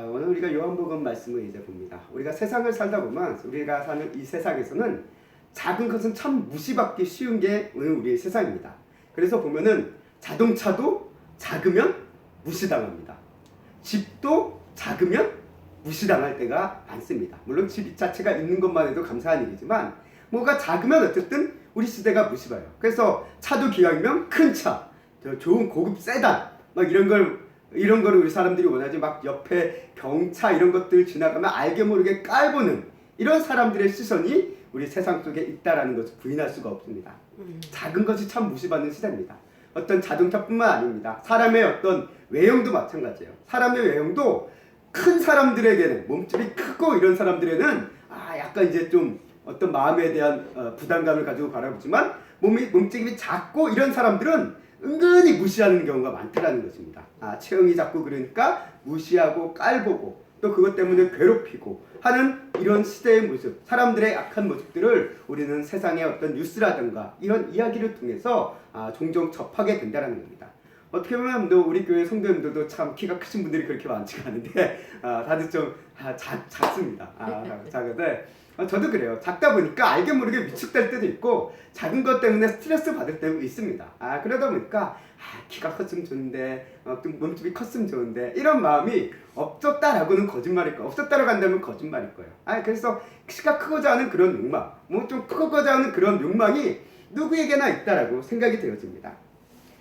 오늘 우리가 요한복음 말씀을 이제 봅니다. 우리가 세상을 살다 보면 우리가 사는 이 세상에서는 작은 것은 참 무시받기 쉬운 게 오늘 우리의 세상입니다. 그래서 보면은 자동차도 작으면 무시당합니다. 집도 작으면 무시당할 때가 많습니다. 물론 집 자체가 있는 것만 해도 감사한 일이지만 뭐가 작으면 어쨌든 우리 시대가 무시봐요. 그래서 차도 기왕이면 큰 차, 좋은 고급 세단 막 이런 거를 우리 사람들이 원하지. 막 옆에 경차 이런 것들 지나가면 알게 모르게 깔보는 이런 사람들의 시선이 우리 세상 속에 있다라는 것을 부인할 수가 없습니다. 작은 것이 참 무시받는 시대입니다. 어떤 자동차뿐만 아닙니다. 사람의 어떤 외형도 마찬가지예요. 사람의 외형도 큰 사람들에게는, 몸집이 크고 이런 사람들에는 약간 이제 좀 어떤 마음에 대한 부담감을 가지고 바라보지만 몸집이 작고 이런 사람들은 은근히 무시하는 경우가 많다라는 것입니다. 체형이 작고 그러니까 무시하고 깔보고 또 그것 때문에 괴롭히고 하는 이런 시대의 모습, 사람들의 악한 모습들을 우리는 세상의 어떤 뉴스라든가 이런 이야기를 통해서 종종 접하게 된다는 겁니다. 어떻게 보면 우리 교회 성도님들도 참 키가 크신 분들이 그렇게 많지가 않은데 다들 좀 작습니다. 작은데 저도 그래요. 작다 보니까 알게 모르게 위축될 때도 있고 작은 것 때문에 스트레스 받을 때도 있습니다. 그러다 보니까 키가 컸으면 좋은데 좀 몸집이 컸으면 좋은데 이런 마음이 없었다라고는 거짓말일 거예요. 없었다라고 한다면 거짓말일 거예요. 그래서 키가 크고자 하는 그런 욕망, 뭐 좀 크고자 하는 그런 욕망이 누구에게나 있다라고 생각이 되어집니다.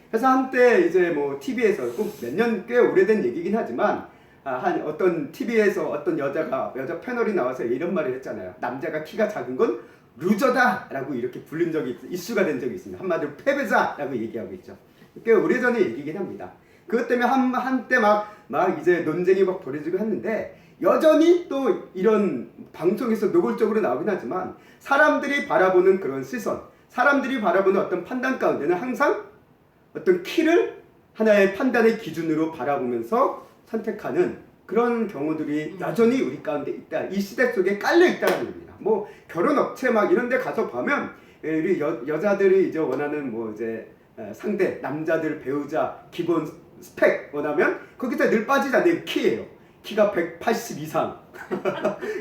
그래서 한때 이제 뭐 TV에서 꼭 몇 년 꽤 오래된 얘기긴 하지만 한 어떤 TV에서 어떤 여자 패널이 나와서 이런 말을 했잖아요. 남자가 키가 작은 건 루저다라고 이렇게 불린 적이 이슈가 된 적이 있습니다. 한마디로 패배자라고 얘기하고 있죠. 꽤 오래전의 얘기긴 합니다. 그것 때문에 한때 막 이제 논쟁이 막 벌어지고 했는데 여전히 또 이런 방송에서 노골적으로 나오긴 하지만 사람들이 바라보는 그런 시선, 사람들이 바라보는 어떤 판단 가운데는 항상 어떤 키를 하나의 판단의 기준으로 바라보면서 선택하는 그런 경우들이 여전히 우리 가운데 있다. 이 시대 속에 깔려 있다는 겁니다. 뭐 결혼 업체 막 이런 데 가서 보면 우리 여자들이 이제 원하는 뭐 이제 상대, 남자들 배우자 기본 스펙 원하면 거기서 늘 빠지지 않는 키예요. 키가 180 이상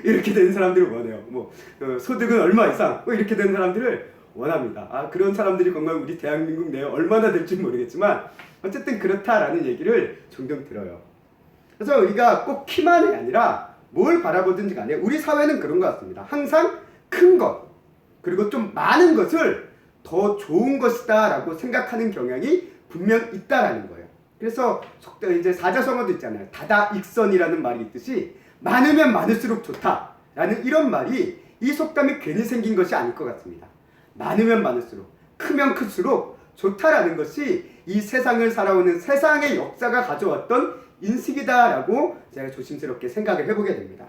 이렇게 되는 사람들을 원해요. 뭐 소득은 얼마 이상 뭐 이렇게 되는 사람들을 원합니다. 그런 사람들이 정말 우리 대한민국 내에 얼마나 될지 모르겠지만 어쨌든 그렇다라는 얘기를 종종 들어요. 그래서 우리가 꼭 키만이 아니라 뭘 바라보든지 간에 우리 사회는 그런 것 같습니다. 항상 큰 것 그리고 좀 많은 것을 더 좋은 것이다 라고 생각하는 경향이 분명 있다라는 거예요. 그래서 이제 사자성어도 있잖아요. 다다익선이라는 말이 있듯이 많으면 많을수록 좋다라는 이런 말이 이 속담이 괜히 생긴 것이 아닐 것 같습니다. 많으면 많을수록, 크면 클수록 좋다라는 것이 이 세상을 살아오는 세상의 역사가 가져왔던 인식이다라고 제가 조심스럽게 생각을 해보게 됩니다.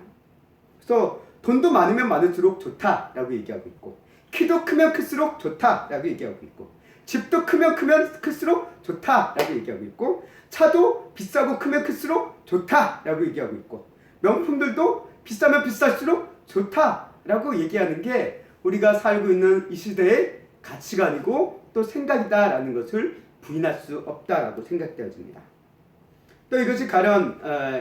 그래서 돈도 많으면 많을수록 좋다라고 얘기하고 있고, 키도 크면 클수록 좋다라고 얘기하고 있고, 집도 크면 클수록 좋다라고 얘기하고 있고, 차도 비싸고 크면 클수록 좋다라고 얘기하고 있고, 명품들도 비싸면 비쌀수록 좋다라고 얘기하는 게 우리가 살고 있는 이 시대의 가치관이고 또 생각이다라는 것을 부인할 수 없다라고 생각되어집니다. 또 이것이 가령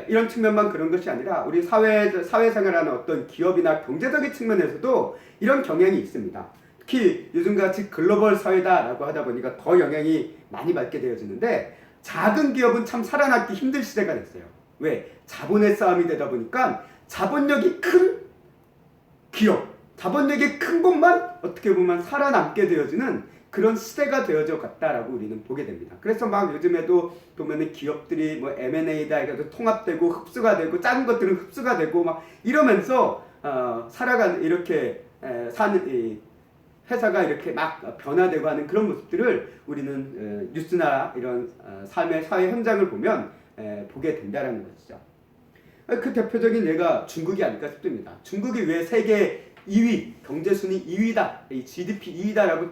이런 측면만 그런 것이 아니라 우리 사회생활하는 어떤 기업이나 경제적인 측면에서도 이런 경향이 있습니다. 특히 요즘같이 글로벌 사회다라고 하다 보니까 더 영향이 많이 받게 되어지는데 작은 기업은 참 살아남기 힘든 시대가 됐어요. 왜? 자본의 싸움이 되다 보니까 자본력이 큰 기업, 자본력이 큰 곳만 어떻게 보면 살아남게 되어지는 그런 시대가 되어져 갔다라고 우리는 보게 됩니다. 그래서 막 요즘에도 보면은 기업들이 뭐 M&A다 해가지고 통합되고 흡수가 되고 작은 것들은 흡수가 되고 막 이러면서 살아가는 이렇게 사는 이 회사가 이렇게 막 변화되고 하는 그런 모습들을 우리는 뉴스나 이런 삶의 사회 현장을 보면 보게 된다라는 것이죠. 그 대표적인 예가 중국이 아닐까 싶습니다. 중국이 왜 세계 2위, 경제순위 2위다, GDP 2위다라고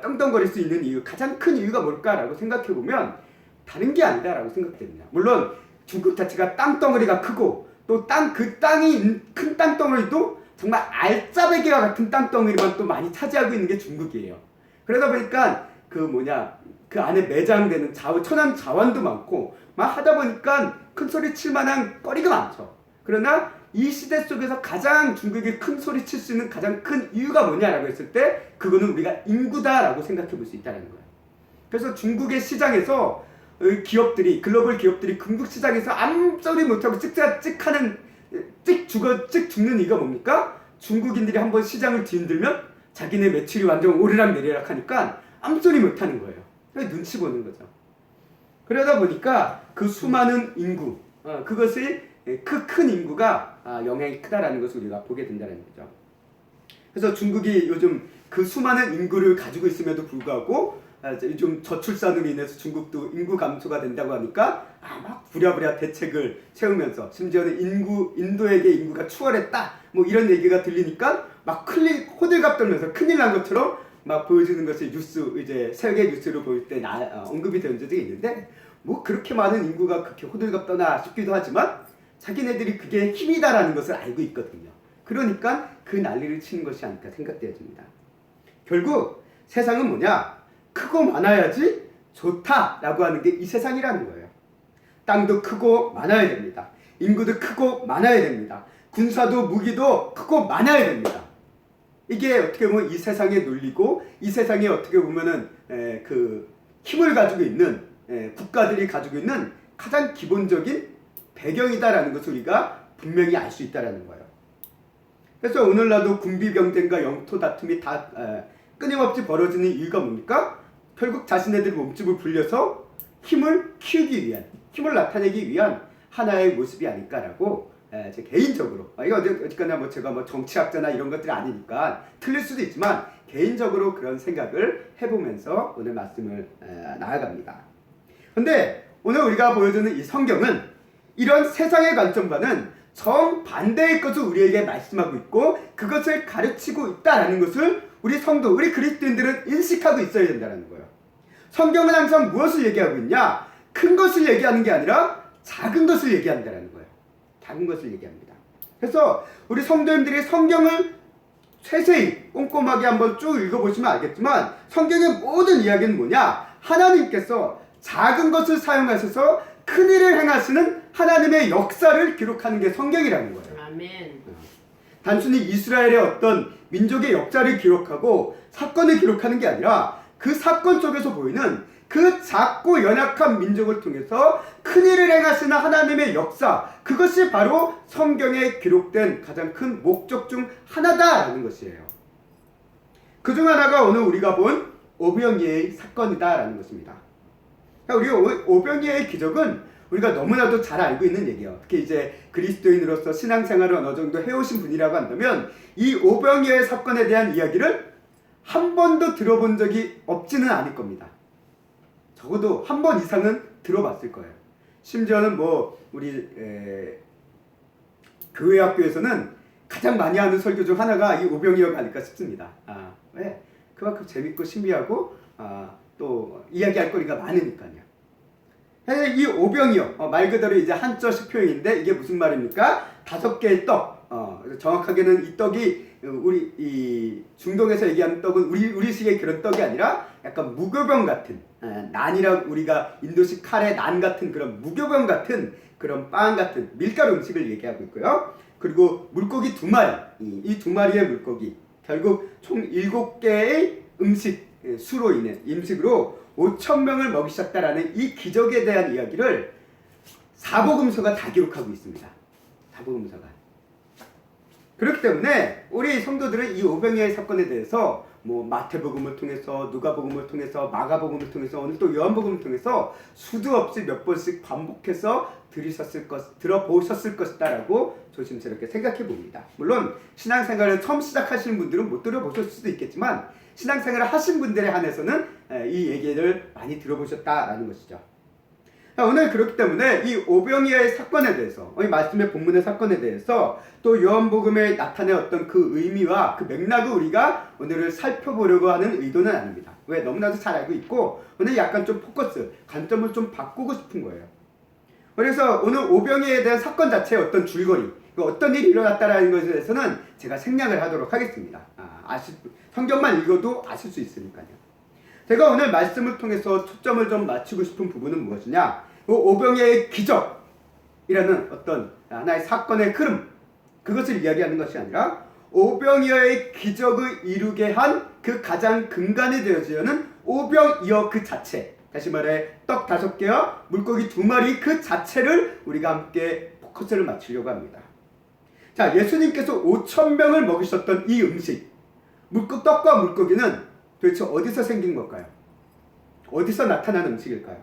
떵떵거릴 수 있는 이유, 가장 큰 이유가 뭘까라고 생각해보면 다른 게 아니다라고 생각됩니다. 물론 중국 자체가 땅덩어리가 크고 또 그 땅이 큰 땅덩어리도 정말 알짜배기와 같은 땅덩어리만 또 많이 차지하고 있는 게 중국이에요. 그러다 보니까 그 안에 매장되는 천연 자원도 많고 막 하다 보니까 큰 소리 칠 만한 거리가 많죠. 그러나 이 시대 속에서 가장 중국이 큰 소리 칠 수 있는 가장 큰 이유가 뭐냐라고 했을 때 그거는 우리가 인구다라고 생각해 볼 수 있다는 거예요. 그래서 중국의 시장에서 기업들이 글로벌 기업들이 중국 시장에서 아무 소리 못하고 찍 죽는 이유가 뭡니까? 중국인들이 한번 시장을 뒤흔들면 자기네 매출이 완전 오르락내리락 하니까 아무 소리 못하는 거예요. 눈치 보는 거죠. 그러다 보니까 그 수많은 인구, 그것이 큰 인구가 영향이 크다라는 것을 우리가 보게 된다는 거죠. 그래서 중국이 요즘 그 수많은 인구를 가지고 있음에도 불구하고 요즘 저출산으로 인해서 중국도 인구 감소가 된다고 하니까 막 부랴부랴 대책을 세우면서 심지어는 인도에게 인구가 추월했다 뭐 이런 얘기가 들리니까 막 호들갑 떨면서 큰일 난 것처럼 막 보여주는 것이 이제 세계 뉴스로 보일 때 언급이 된 적이 있는데 뭐 그렇게 많은 인구가 그렇게 호들갑 떠나 싶기도 하지만 자기네들이 그게 힘이다라는 것을 알고 있거든요. 그러니까 그 난리를 치는 것이 아닐까 생각되어집니다. 결국 세상은 뭐냐? 크고 많아야지 좋다라고 하는 게 이 세상이라는 거예요. 땅도 크고 많아야 됩니다. 인구도 크고 많아야 됩니다. 군사도 무기도 크고 많아야 됩니다. 이게 어떻게 보면 이 세상의 논리고 이 세상에 어떻게 보면은 그 힘을 가지고 있는 국가들이 가지고 있는 가장 기본적인 배경이다라는 것을 우리가 분명히 알 수 있다라는 거예요. 그래서 오늘날도 군비 경쟁과 영토 다툼이 다 끊임없이 벌어지는 이유가 뭡니까? 결국 자신네들 몸집을 불려서 힘을 키우기 위한, 힘을 나타내기 위한 하나의 모습이 아닐까라고 제 개인적으로 이거 어쨌거나 뭐 제가 뭐 정치학자나 이런 것들이 아니니까 틀릴 수도 있지만 개인적으로 그런 생각을 해보면서 오늘 말씀을 나아갑니다. 근데 오늘 우리가 보여주는 이 성경은 이런 세상의 관점과는 정반대의 것을 우리에게 말씀하고 있고 그것을 가르치고 있다라는 것을 우리 성도, 우리 그리스도인들은 인식하고 있어야 된다는 거예요. 성경은 항상 무엇을 얘기하고 있냐? 큰 것을 얘기하는 게 아니라 작은 것을 얘기한다는 거예요. 작은 것을 얘기합니다. 그래서 우리 성도님들이 성경을 세세히 꼼꼼하게 한번 쭉 읽어보시면 알겠지만 성경의 모든 이야기는 뭐냐? 하나님께서 작은 것을 사용하셔서 큰 일을 행하시는 하나님의 역사를 기록하는 게 성경이라는 거예요. 아멘. 단순히 이스라엘의 어떤 민족의 역사를 기록하고 사건을 기록하는 게 아니라 그 사건 속에서 보이는 그 작고 연약한 민족을 통해서 큰일을 행하시는 하나님의 역사, 그것이 바로 성경에 기록된 가장 큰 목적 중 하나다라는 것이에요. 그 중 하나가 오늘 우리가 본 오병이어의 사건이다라는 것입니다. 우리 오병이어의 기적은 우리가 너무나도 잘 알고 있는 얘기예요. 특히 이제 그리스도인으로서 신앙생활을 어느 정도 해오신 분이라고 한다면 이 오병이어의 사건에 대한 이야기를 한 번도 들어본 적이 없지는 않을 겁니다. 적어도 한 번 이상은 들어봤을 거예요. 심지어는 뭐 우리 교회 학교에서는 가장 많이 하는 설교 중 하나가 이 오병이어가 아닐까 싶습니다. 왜? 그만큼 재밌고 신비하고 또 이야기할 거리가 많으니까요. 이 오병이어 말 그대로 이제 한자식 표현인데 이게 무슨 말입니까? 5개의 떡. 정확하게는 이 떡이 우리 이 중동에서 얘기하는 떡은 우리식의 그런 떡이 아니라 약간 무교병 같은 난이라 우리가 인도식 카레 난 같은 그런 무교병 같은 그런 빵 같은 밀가루 음식을 얘기하고 있고요. 그리고 물고기 2마리, 이 2마리의 물고기 결국 총 7개의 음식 수로 인해 음식으로 5,000명을 먹이셨다라는 이 기적에 대한 이야기를 사복음서가 다 기록하고 있습니다. 사복음서가. 그렇기 때문에 우리 성도들은 이 오병이어의 사건에 대해서 뭐 마태복음을 통해서 누가복음을 통해서 마가복음을 통해서 오늘 또 요한복음을 통해서 수도 없이 몇 번씩 반복해서 들어보셨을 것이다라고 조심스럽게 생각해 봅니다. 물론 신앙생활을 처음 시작하시는 분들은 못 들어보셨을 수도 있겠지만 신앙생활을 하신 분들에 한해서는 이 얘기를 많이 들어보셨다라는 것이죠. 오늘 그렇기 때문에 이 오병이어의 사건에 대해서 이 말씀의 본문의 사건에 대해서 또 요한복음에 나타낸 어떤 그 의미와 그 맥락을 우리가 오늘을 살펴보려고 하는 의도는 아닙니다. 왜? 너무나도 잘 알고 있고 오늘 약간 좀 관점을 좀 바꾸고 싶은 거예요. 그래서 오늘 오병이어에 대한 사건 자체의 어떤 줄거리, 어떤 일이 일어났다라는 것에 대해서는 제가 생략을 하도록 하겠습니다. 성경만 읽어도 아실 수 있으니까요. 제가 오늘 말씀을 통해서 초점을 좀 맞추고 싶은 부분은 무엇이냐? 오병이어의 기적, 이라는 어떤 하나의 사건의 흐름, 그것을 이야기하는 것이 아니라 오병이어의 기적을 이루게 한 그 가장 근간이 되어지는 오병이어 그 자체, 다시 말해 떡 5개와 물고기 2마리 그 자체를 우리가 함께 포커스를 맞추려고 합니다. 자, 예수님께서 5,000명을 먹이셨던 이 음식, 떡과 물고기는 도대체 어디서 생긴 걸까요? 어디서 나타난 음식일까요?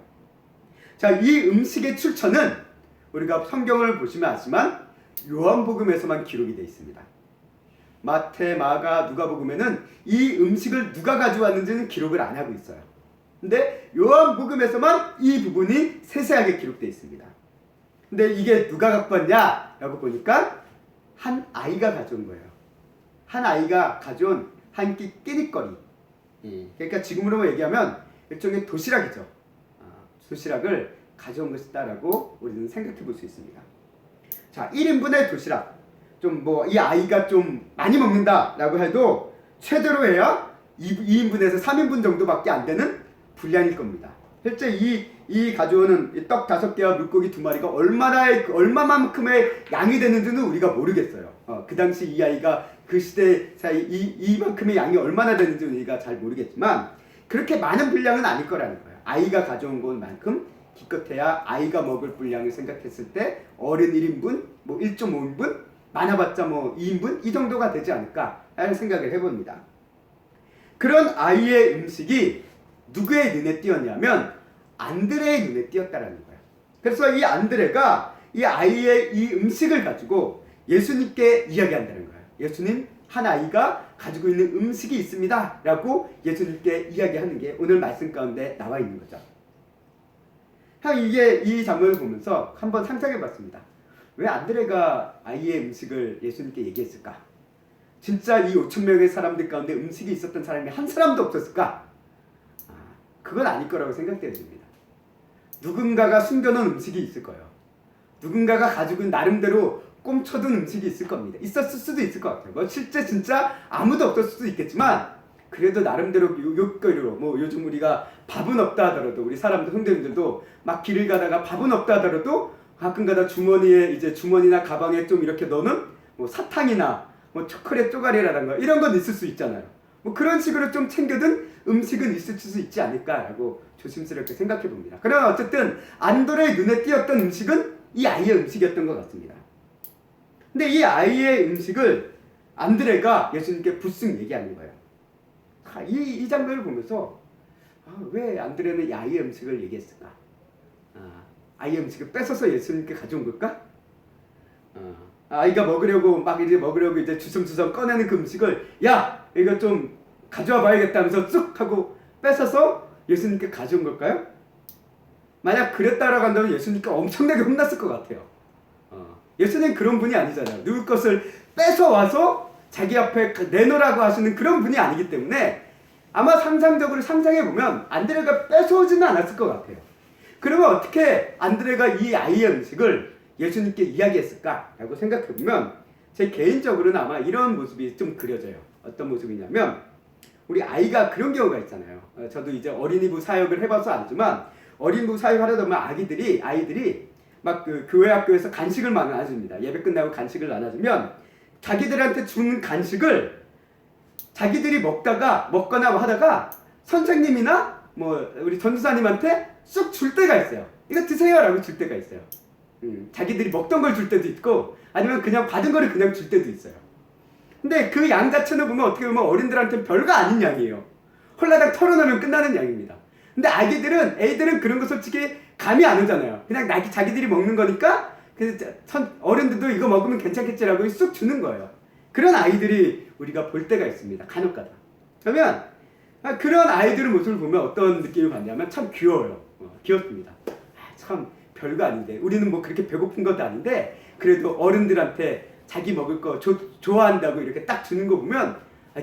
자, 이 음식의 출처는 우리가 성경을 보시면 아시지만 요한복음에서만 기록이 되어 있습니다. 마태, 마가, 누가복음에는 이 음식을 누가 가져왔는지는 기록을 안 하고 있어요. 근데 요한복음에서만 이 부분이 세세하게 기록되어 있습니다. 근데 이게 누가 갖고 왔냐라고 보니까 한 아이가 가져온 거예요. 한 아이가 가져온 한 끼 끼니거리. 그러니까 지금으로 얘기하면 일종의 도시락이죠. 도시락을 가져온 것이다라고 우리는 생각해 볼 수 있습니다. 자, 1인분의 도시락. 좀 이 아이가 좀 많이 먹는다라고 해도 최대로 해야 2인분에서 3인분 정도밖에 안 되는 분량일 겁니다. 실제 이 가져오는 떡 5개와 물고기 2마리가 얼마만큼의 양이 되는지는 우리가 모르겠어요. 그 당시 이 아이가 그 시대 사이 이만큼의 양이 얼마나 되는지 우리가 잘 모르겠지만 그렇게 많은 분량은 아닐 거라는 거예요. 아이가 가져온 것만큼 기껏해야 아이가 먹을 분량을 생각했을 때 어른 1인분, 1.5인분, 많아봤자 2인분 이 정도가 되지 않을까 라는 생각을 해봅니다. 그런 아이의 음식이 누구의 눈에 띄었냐면 안드레의 눈에 띄었다라는 거예요. 그래서 이 안드레가 이 아이의 이 음식을 가지고 예수님께 이야기한다는 거예요. 예수님, 한 아이가 가지고 있는 음식이 있습니다 라고 예수님께 이야기하는 게 오늘 말씀 가운데 나와 있는 거죠. 이 장면을 보면서 한번 상상해 봤습니다. 왜 안드레가 아이의 음식을 예수님께 얘기했을까? 진짜 이 5,000명의 사람들 가운데 음식이 있었던 사람이 한 사람도 없었을까? 그건 아닐 거라고 생각되어집니다. 누군가가 숨겨놓은 음식이 있을 거예요. 누군가가 가지고 나름대로 꼼쳐둔 음식이 있을 겁니다. 있었을 수도 있을 것 같아요. 실제 진짜 아무도 없었을 수도 있겠지만 그래도 나름대로 요거리로 요즘 우리가 밥은 없다 하더라도 우리 사람들 형제들도 막 길을 가다가 밥은 없다 하더라도 가끔가다 주머니나 가방에 좀 이렇게 넣는 사탕이나 초콜릿 쪼가리라든가 이런 건 있을 수 있잖아요. 그런 식으로 좀 챙겨둔 음식은 있을 수 있지 않을까라고 조심스럽게 생각해 봅니다. 그러나 어쨌든 안드레의 눈에 띄었던 음식은 이 아이의 음식이었던 것 같습니다. 근데 이 아이의 음식을 안드레가 예수님께 불쑥 얘기하는 거예요. 이 장면을 보면서 왜 안드레는 이 아이의 음식을 얘기했을까? 아이의 음식을 뺏어서 예수님께 가져온 걸까? 아이가 먹으려고 이제 주섬주섬 꺼내는 그 음식을 야! 이거 좀 가져와 봐야겠다면서 쑥 하고 뺏어서 예수님께 가져온 걸까요? 만약 그랬다라고 한다면 예수님께 엄청나게 혼났을 것 같아요. 예수님 그런 분이 아니잖아요. 누구 것을 뺏어와서 자기 앞에 내놓으라고 하시는 그런 분이 아니기 때문에 아마 상상적으로 상상해보면 안드레가 뺏어오지는 않았을 것 같아요. 그러면 어떻게 안드레가 이 아이의 음식을 예수님께 이야기했을까라고 생각해보면 제 개인적으로는 아마 이런 모습이 좀 그려져요. 어떤 모습이냐면 우리 아이가 그런 경우가 있잖아요. 저도 이제 어린이부 사역을 해봐서 알지만 어린이부 사역하다 보면 아이들이 막 그 교회 학교에서 간식을 나눠줍니다. 예배 끝나고 간식을 나눠주면 자기들한테 주는 간식을 자기들이 먹거나 하다가 선생님이나 우리 전도사님한테 쑥 줄 때가 있어요. 이거 드세요라고 줄 때가 있어요. 자기들이 먹던 걸 줄 때도 있고 아니면 그냥 받은 거를 그냥 줄 때도 있어요. 근데 그 양 자체는 보면 어떻게 보면 어린들한테는 별거 아닌 양이에요. 홀라당 털어놓으면 끝나는 양입니다. 근데 애들은 그런 거 솔직히 감이 안 오잖아요. 그냥 자기들이 먹는 거니까 어른들도 이거 먹으면 괜찮겠지라고 쑥 주는 거예요. 그런 아이들이 우리가 볼 때가 있습니다. 간혹가다. 그러면 그런 아이들의 모습을 보면 어떤 느낌을 받냐면 참 귀여워요. 귀엽습니다. 참 별거 아닌데 우리는 그렇게 배고픈 것도 아닌데 그래도 어른들한테 자기 먹을 거 좋아한다고 이렇게 딱 주는 거 보면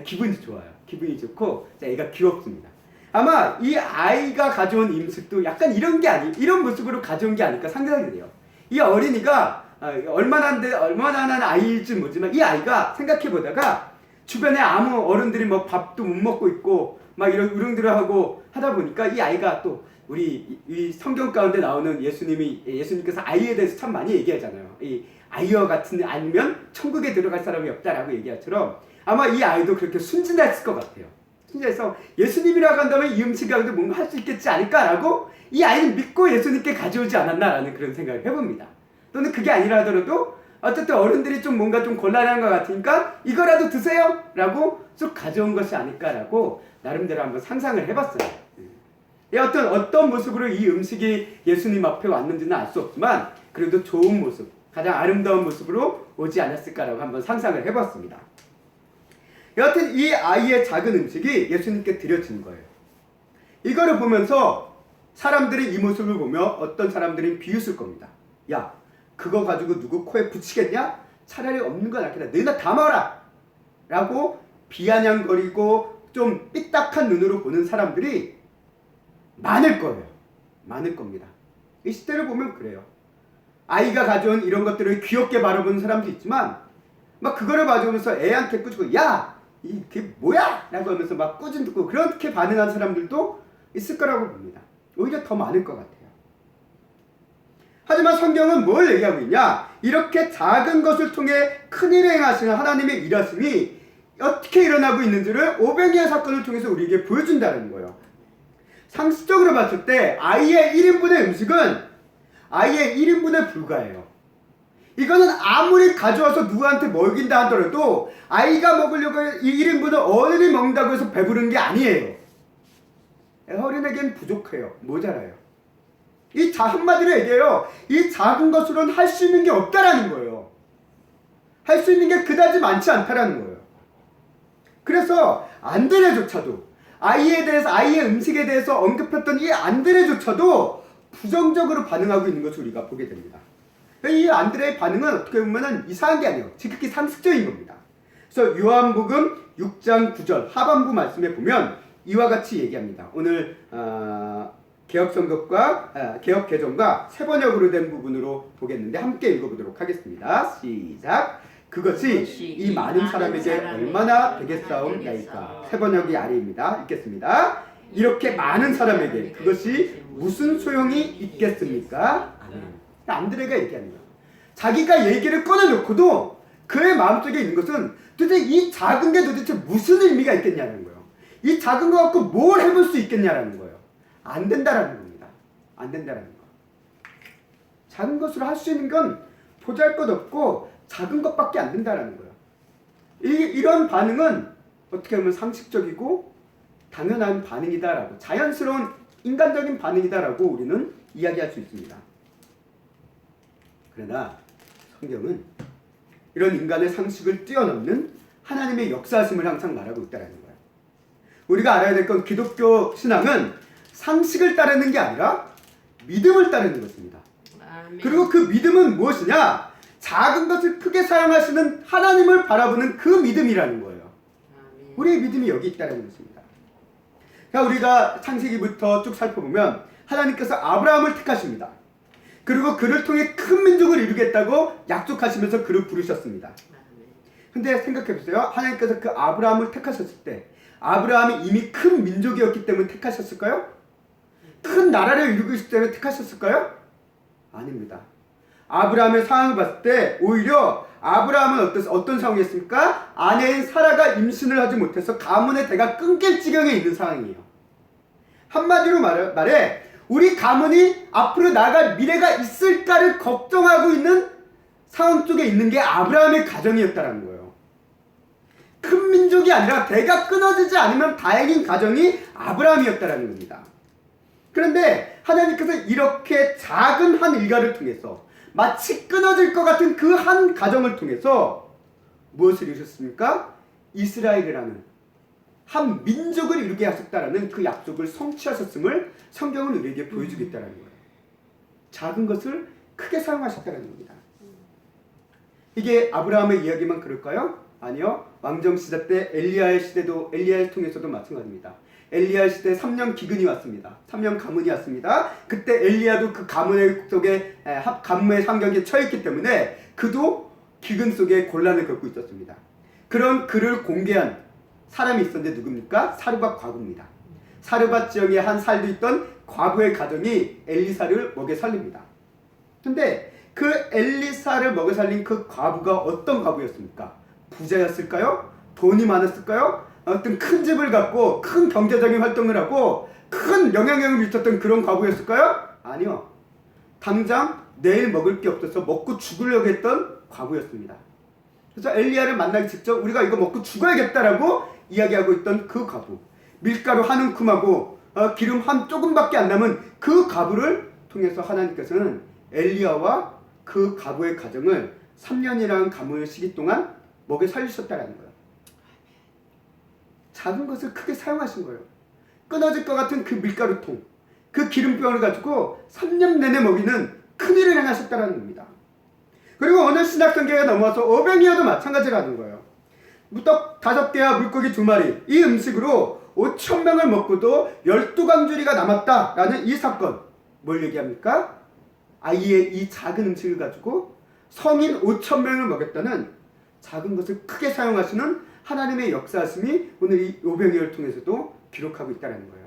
기분이 좋아요. 기분이 좋고 애가 귀엽습니다. 아마 이 아이가 가져온 음식도 약간 이런 모습으로 가져온 게 아닐까 생각이 돼요. 이 어린이가 얼마나 한 아이일지 모르지만 이 아이가 생각해보다가 주변에 아무 어른들이 밥도 못 먹고 있고 막 이런 우릉들을 하고 하다 보니까 이 아이가 또 이 성경 가운데 나오는 예수님께서 아이에 대해서 참 많이 얘기하잖아요. 이 아이와 같은 아니면 천국에 들어갈 사람이 없다라고 얘기하처럼 아마 이 아이도 그렇게 순진했을 것 같아요. 순진해서 예수님이라고 한다면 이 음식 가운데 뭔가 할 수 있겠지 않을까라고 이 아이는 믿고 예수님께 가져오지 않았나라는 그런 생각을 해봅니다. 또는 그게 아니라 하더라도 어쨌든 어른들이 좀 뭔가 좀 곤란한 것 같으니까 이거라도 드세요 라고 쭉 가져온 것이 아닐까라고 나름대로 한번 상상을 해봤어요. 어떤 모습으로 이 음식이 예수님 앞에 왔는지는 알 수 없지만 그래도 좋은 모습, 가장 아름다운 모습으로 오지 않았을까라고 한번 상상을 해봤습니다. 여하튼 이 아이의 작은 음식이 예수님께 드려진 거예요. 이거를 보면서 사람들이 이 모습을 보며 어떤 사람들은 비웃을 겁니다. 야, 그거 가지고 누구 코에 붙이겠냐? 차라리 없는 거 낫겠다. 너희나 다 먹어라! 라고 비아냥거리고 좀 삐딱한 눈으로 보는 사람들이 많을 거예요. 많을 겁니다. 이 시대를 보면 그래요. 아이가 가져온 이런 것들을 귀엽게 바라보는 사람도 있지만 막 그거를 봐주면서 애한테 꾸짖고 야! 이게 뭐야? 라고 하면서 막 꾸짖 듣고 그렇게 반응하는 사람들도 있을 거라고 봅니다. 오히려 더 많을 것 같아요. 하지만 성경은 뭘 얘기하고 있냐? 이렇게 작은 것을 통해 큰일을 행하시는 하나님의 일하심이 어떻게 일어나고 있는지를 오베니아 사건을 통해서 우리에게 보여준다는 거예요. 상식적으로 봤을 때 아이의 1인분의 음식은 아이의 1인분에 불과해요. 이거는 아무리 가져와서 누구한테 먹인다 하더라도 아이가 먹으려고 이 1인분을 어른이 먹는다고 해서 배부른 게 아니에요. 어린에겐 부족해요. 모자라요. 한마디로 얘기해요. 이 작은 것으로는 할 수 있는 게 없다라는 거예요. 할 수 있는 게 그다지 많지 않다라는 거예요. 그래서 안드레조차도 아이의 음식에 대해서 언급했던 이 안드레조차도 부정적으로 반응하고 있는 것을 우리가 보게 됩니다. 이 안드레의 반응은 어떻게 보면 이상한 게 아니에요. 지극히 상식적인 겁니다. 그래서 요한복음 6장 9절 하반부 말씀에 보면 이와 같이 얘기합니다. 오늘 개혁 개정과 새 번역으로 된 부분으로 보겠는데 함께 읽어보도록 하겠습니다. 시작. 그것이 이 많은 사람에게 얼마나 되겠사옵나이까. 새 번역이 아래입니다. 읽겠습니다. 이렇게 많은 사람에게 그것이 무슨 소용이 있겠습니까? 아멘. 안드레가 얘기합니다. 자기가 얘기를 꺼내놓고도 그의 마음속에 있는 것은 도대체 이 작은 게 도대체 무슨 의미가 있겠냐는 거예요. 이 작은 거 갖고 뭘 해볼 수 있겠냐라는 거예요. 안 된다라는 겁니다. 안 된다라는 거. 작은 것으로 할 수 있는 건 보잘것없고 작은 것밖에 안 된다라는 거예요. 이런 반응은 어떻게 보면 상식적이고 당연한 반응이다라고, 자연스러운 인간적인 반응이다라고 우리는 이야기할 수 있습니다. 그러나 성경은 이런 인간의 상식을 뛰어넘는 하나님의 역사하심을 항상 말하고 있다는 거예요. 우리가 알아야 될 건 기독교 신앙은 상식을 따르는 게 아니라 믿음을 따르는 것입니다. 아멘. 그리고 그 믿음은 무엇이냐? 작은 것을 크게 사용하시는 하나님을 바라보는 그 믿음이라는 거예요. 아멘. 우리의 믿음이 여기 있다는 것입니다. 우리가 창세기부터 쭉 살펴보면 하나님께서 아브라함을 택하십니다. 그리고 그를 통해 큰 민족을 이루겠다고 약속하시면서 그를 부르셨습니다. 근데 생각해보세요. 하나님께서 그 아브라함을 택하셨을 때 아브라함이 이미 큰 민족이었기 때문에 택하셨을까요? 큰 나라를 이루고 있기 때문에 택하셨을까요? 아닙니다. 아브라함의 상황을 봤을 때 오히려 아브라함은 어떤 상황이었습니까? 아내인 사라가 임신을 하지 못해서 가문의 대가 끊길 지경에 있는 상황이에요. 한마디로 말해 우리 가문이 앞으로 나아갈 미래가 있을까를 걱정하고 있는 상황 속에 있는 게 아브라함의 가정이었다는 거예요. 큰 민족이 아니라 대가 끊어지지 않으면 다행인 가정이 아브라함이었다는 겁니다. 그런데 하나님께서 이렇게 작은 한 일가를 통해서 마치 끊어질 것 같은 그 한 가정을 통해서 무엇을 이루셨습니까? 이스라엘이라는 한 민족을 이루게 하셨다라는 그 약속을 성취하셨음을 성경은 우리에게 보여주겠다는 거예요. 작은 것을 크게 사용하셨다는 겁니다. 이게 아브라함의 이야기만 그럴까요? 아니요. 왕정 시대 때 엘리야를 통해서도 마찬가지입니다. 엘리야 시대 3년 기근이 왔습니다. 3년 가뭄이 왔습니다. 그때 엘리야도 그 가뭄의 환경에 처했기 때문에 그도 기근 속에 곤란을 겪고 있었습니다. 그런 그를 공개한 사람이 있었는데 누굽니까? 사르밧 과부입니다. 사르밧 지역에 한 살도 있던 과부의 가정이 엘리사를 먹여 살립니다. 근데 그 엘리사를 먹여 살린 그 과부가 어떤 과부였습니까? 부자였을까요? 돈이 많았을까요? 어떤 큰 집을 갖고 큰 경제적인 활동을 하고 큰 영향력을 미쳤던 그런 과부였을까요? 아니요. 당장 내일 먹을 게 없어서 먹고 죽으려고 했던 과부였습니다. 그래서 엘리야를 만나기 직접 우리가 이거 먹고 죽어야겠다라고 이야기하고 있던 그 과부, 밀가루 한 움큼하고 기름 한 조금밖에 안 남은 그 과부를 통해서 하나님께서는 엘리야와 그 과부의 가정을 3년이라는 가뭄의 시기 동안 먹여 살리셨다라는 거예요. 작은 것을 크게 사용하신 거예요. 끊어질 것 같은 그 밀가루통, 그 기름병을 가지고 3년 내내 먹이는 큰일을 행하셨다는 겁니다. 그리고 오늘 신약성경에 넘어와서 오병이어도 마찬가지라는 거예요. 무떡 5개와 물고기 2마리, 이 음식으로 5,000명을 먹고도 12광주리가 남았다라는 이 사건, 뭘 얘기합니까? 아이의 이 작은 음식을 가지고 성인 5,000명을 먹였다는 작은 것을 크게 사용하시는 하나님의 역사하심이 오늘 이 오병이어를 통해서도 기록하고 있다는 거예요.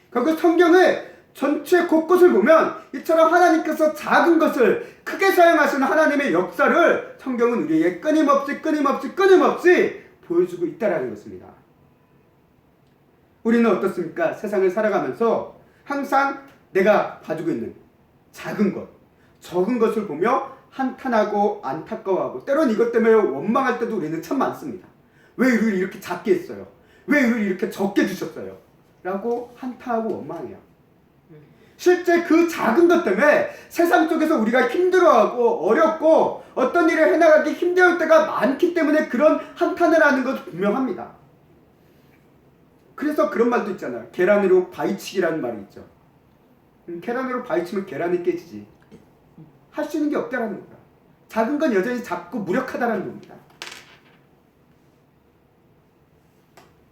그리고 성경을 전체 곳곳을 보면 이처럼 하나님께서 작은 것을 크게 사용하시는 하나님의 역사를 성경은 우리에게 끊임없이 보여주고 있다는 것입니다. 우리는 어떻습니까? 세상을 살아가면서 항상 내가 가지고 있는 작은 것, 적은 것을 보며 한탄하고 안타까워하고 때론 이것 때문에 원망할 때도 우리는 참 많습니다. 왜 우리를 이렇게 작게 했어요? 왜 우리를 이렇게 적게 주셨어요? 라고 한탄하고 원망해요. 실제 그 작은 것 때문에 세상 속에서 우리가 힘들어하고 어렵고 어떤 일을 해나가기 힘들 때가 많기 때문에 그런 한탄을 하는 것도 분명합니다. 그래서 그런 말도 있잖아요. 계란으로 바위치기라는 말이 있죠. 계란으로 바위치면 계란이 깨지지. 할 수 있는 게 없다라는 거야. 작은 건 여전히 작고 무력하다라는 겁니다.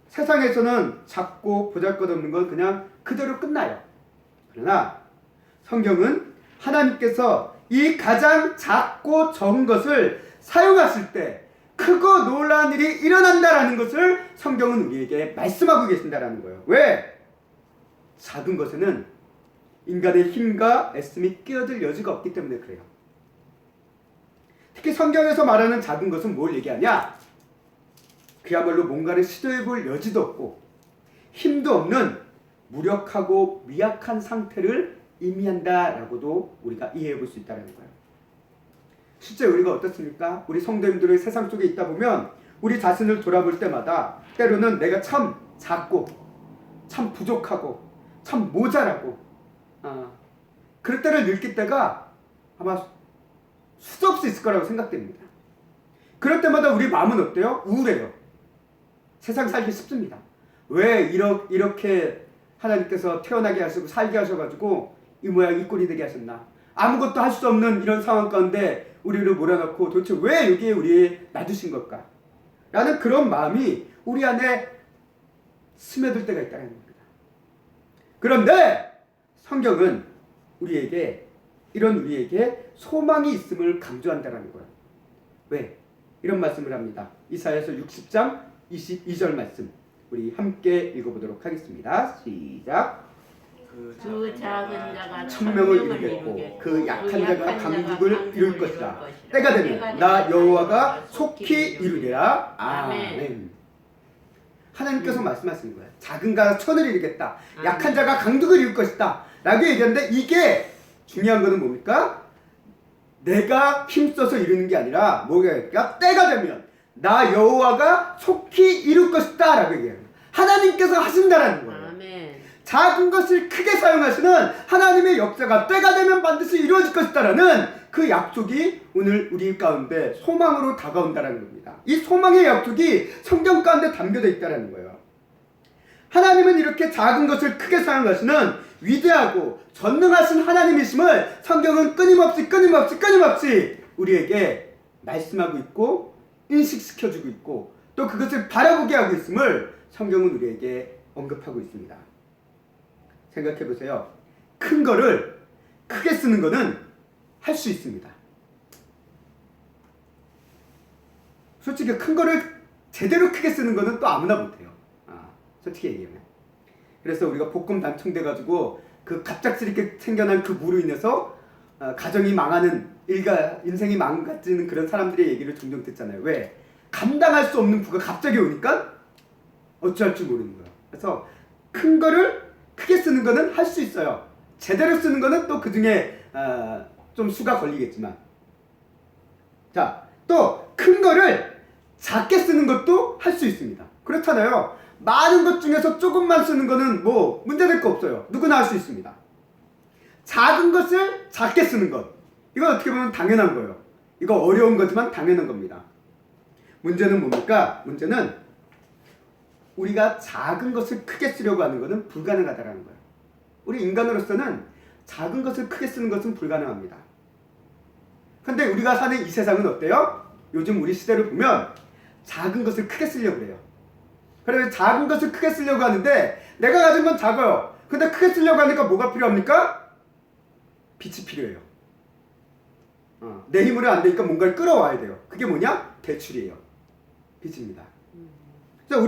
세상에서는 작고 보잘것없는 건 그냥 그대로 끝나요. 그러나 성경은 하나님께서 이 가장 작고 적은 것을 사용하실 때 크고 놀라운 일이 일어난다라는 것을 성경은 우리에게 말씀하고 계신다라는 거예요. 왜? 작은 것에는 인간의 힘과 애씀이 끼어들 여지가 없기 때문에 그래요. 특히 성경에서 말하는 작은 것은 뭘 얘기하냐? 그야말로 뭔가를 시도해볼 여지도 없고 힘도 없는 무력하고 미약한 상태를 의미한다라고도 우리가 이해해 볼 수 있다는 거예요. 실제 우리가 어떻습니까? 우리 성도님들의 세상 속에 있다 보면 우리 자신을 돌아볼 때마다 때로는 내가 참 작고 참 부족하고 참 모자라고 그럴 때를 느낄 때가 아마 수도 없이 있을 거라고 생각됩니다. 그럴 때마다 우리 마음은 어때요? 우울해요. 세상 살기 쉽습니다. 왜 이렇게 하나님께서 태어나게 하시고 살게 하셔가지고 이 모양 이 꼴이 되게 하셨나? 아무것도 할 수 없는 이런 상황 가운데 우리를 몰아넣고 도대체 왜 여기에 우리 놔두신 걸까? 라는 그런 마음이 우리 안에 스며들 때가 있다는 겁니다. 그런데 성경은 우리에게 소망이 있음을 강조한다는 거예요. 왜? 이런 말씀을 합니다. 이사야서 60장 22절 말씀 우리 함께 읽어보도록 하겠습니다. 시작. 그 작은 자가 1,000명을 이루겠고 그 약한 자가 강국을 이룰 것이다. 때가 되면 나 여호와가 속히 이루리라. 아멘. 하나님께서 말씀하시는 거예요. 작은 자가 천을 이루겠다. 약한 자가 강국을 이룰 것이다. 라고 얘기하는데 이게 중요한 거는 뭡니까? 내가 힘써서 이루는 게 아니라 뭐가 때가 되면 나 여호와가 속히 이룰 것이다 라고 얘기해요. 하나님께서 하신다라는 거예요. 아멘. 작은 것을 크게 사용하시는 하나님의 역사가 때가 되면 반드시 이루어질 것이다라는 그 약속이 오늘 우리 가운데 소망으로 다가온다라는 겁니다. 이 소망의 약속이 성경 가운데 담겨져 있다라는 거예요. 하나님은 이렇게 작은 것을 크게 사용하시는 위대하고 전능하신 하나님이심을 성경은 끊임없이 우리에게 말씀하고 있고 인식시켜주고 있고 또 그것을 바라보게 하고 있음을 성경은 우리에게 언급하고 있습니다. 생각해보세요. 큰 거를 크게 쓰는 거는 할 수 있습니다. 솔직히 큰 거를 제대로 크게 쓰는 거는 또 아무나 못해요. 솔직히 얘기하면. 그래서 우리가 복권 당첨돼가지고 그 갑작스럽게 생겨난 그 무로 인해서 가정이 망하는 인생이 망가지는 그런 사람들의 얘기를 종종 듣잖아요. 왜? 감당할 수 없는 부가 갑자기 오니까 어찌할 줄 모르는 거예요. 그래서 큰 거를 크게 쓰는 거는 할 수 있어요. 제대로 쓰는 거는 또 그 중에 좀 수가 걸리겠지만, 자, 또 큰 거를 작게 쓰는 것도 할 수 있습니다. 그렇잖아요. 많은 것 중에서 조금만 쓰는 거는 뭐 문제될 거 없어요. 누구나 할 수 있습니다. 작은 것을 작게 쓰는 것, 이건 어떻게 보면 당연한 거예요. 이거 어려운 거지만 당연한 겁니다. 문제는 뭡니까? 문제는 우리가 작은 것을 크게 쓰려고 하는 것은 불가능하다는 거예요. 우리 인간으로서는 작은 것을 크게 쓰는 것은 불가능합니다. 근데 우리가 사는 이 세상은 어때요? 요즘 우리 시대를 보면 작은 것을 크게 쓰려고 그래요. 그래서 작은 것을 크게 쓰려고 하는데 내가 가진 건 작아요. 근데 크게 쓰려고 하니까 뭐가 필요합니까? 빛이 필요해요. 내 힘으로 안 되니까 뭔가를 끌어와야 돼요. 그게 뭐냐? 대출이에요. 빚입니다. 그래서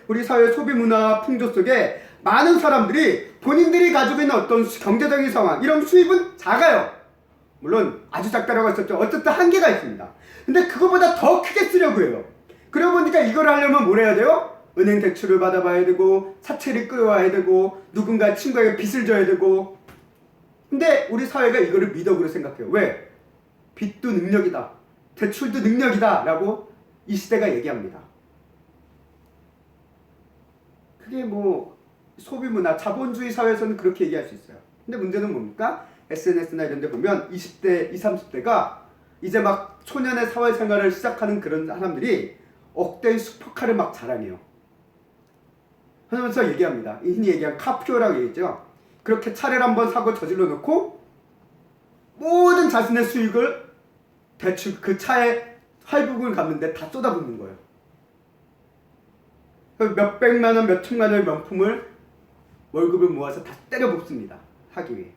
우리 사회 소비 문화 풍조 속에 많은 사람들이 본인들이 가지고 있는 어떤 경제적인 상황, 이런 수입은 작아요. 물론 아주 작다라고 했었죠. 어쨌든 한계가 있습니다. 근데 그거보다 더 크게 쓰려고 해요. 그러고 보니까 이걸 하려면 뭘 해야 돼요? 은행 대출을 받아봐야 되고, 사채를 끌어와야 되고, 누군가 친구에게 빚을 져야 되고. 근데 우리 사회가 이거를 미덕으로 생각해요. 왜? 빚도 능력이다, 대출도 능력이다 라고 이 시대가 얘기합니다. 그게 뭐 소비문화, 자본주의 사회에서는 그렇게 얘기할 수 있어요. 근데 문제는 뭡니까? SNS나 이런 데 보면 20대, 20, 30대가 이제 막 초년의 사회생활을 시작하는 그런 사람들이 억대의 슈퍼카를 막 자랑해요. 하면서 얘기합니다. 흔히 얘기한 카프리오라고 얘기했죠. 그렇게 차를 한번 사고 저질러 놓고 모든 자신의 수익을 대출 그 차에 할부금을 갚는데 다 쏟아붓는 거예요. 몇 백만 원, 몇 천만 원의 명품을 월급을 모아서 다 때려 붓습니다. 하기 위해.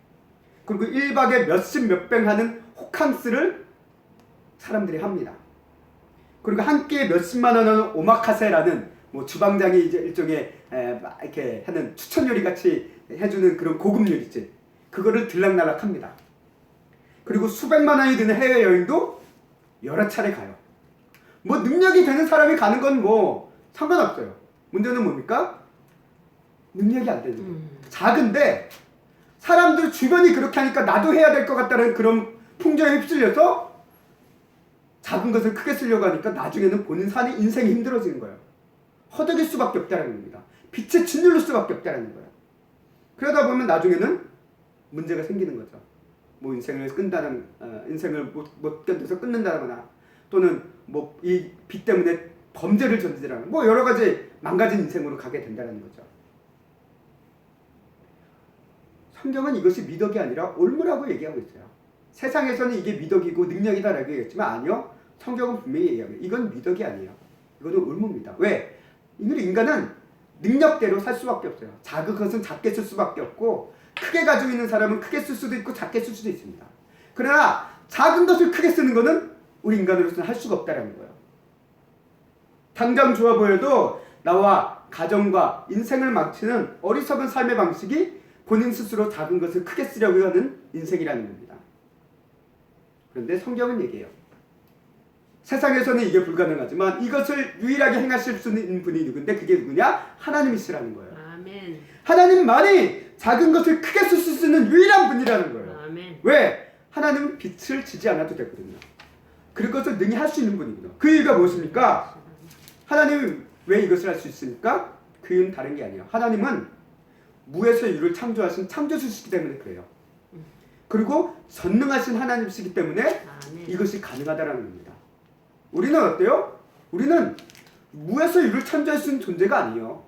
그리고 1박에 몇십 몇백 하는 호캉스를 사람들이 합니다. 그리고 한 끼에 몇십만 원 하는 오마카세라는 뭐 주방장이 이제 일종의 이렇게 하는 추천 요리 같이 해주는 그런 고급 요리집, 그거를 들락날락합니다. 그리고 수백만 원이 드는 해외 여행도 여러 차례 가요. 뭐 능력이 되는 사람이 가는 건 뭐 상관없어요. 문제는 뭡니까? 능력이 안 되는 거예요. 작은데 사람들 주변이 그렇게 하니까 나도 해야 될 것 같다는 그런 풍조에 휩쓸려서 작은 것을 크게 쓰려고 하니까 나중에는 본인 사는 인생이 힘들어지는 거예요. 허덕일 수밖에 없다는 겁니다. 빛에 짓누를 수밖에 없다는 거예요. 그러다 보면 나중에는 문제가 생기는 거죠. 뭐 인생을 끈다는, 인생을 못 견뎌서 끊는다거나, 또는 뭐 이 빚 때문에 범죄를 저지르는, 뭐 여러 가지 망가진 인생으로 가게 된다는 거죠. 성경은 이것이 미덕이 아니라 올무라고 얘기하고 있어요. 세상에서는 이게 미덕이고 능력이다라고 얘기했지만 아니요. 성경은 분명히 얘기합니다. 이건 미덕이 아니에요. 이거는 올무입니다. 왜? 인간은 능력대로 살 수밖에 없어요. 작은 것은 작게 쓸 수밖에 없고, 크게 가지고 있는 사람은 크게 쓸 수도 있고 작게 쓸 수도 있습니다. 그러나 작은 것을 크게 쓰는 것은 우리 인간으로서는 할 수가 없다는 거예요. 당장 좋아 보여도 나와 가정과 인생을 망치는 어리석은 삶의 방식이 본인 스스로 작은 것을 크게 쓰려고 하는 인생이라는 겁니다. 그런데 성경은 얘기해요. 세상에서는 이게 불가능하지만 이것을 유일하게 행하실 수 있는 분이 누군데, 그게 누구냐? 하나님이시라는 거예요. 아멘. 하나님만이 작은 것을 크게 쓸 수 있는 유일한 분이라는 거예요. 아멘. 왜? 하나님은 빛을 지지 않아도 되거든요. 그것을 능히 할 수 있는 분이거든요. 그 이유가 무엇입니까? 하나님은 왜 이것을 할 수 있습니까? 그 이유는 다른 게 아니에요. 하나님은 무에서 유를 창조하신 창조주시기 때문에 그래요. 그리고 전능하신 하나님이시기 때문에 아멘. 이것이 가능하다는 겁니다. 우리는 어때요? 우리는 무에서 유를 창조할 수 있는 존재가 아니에요.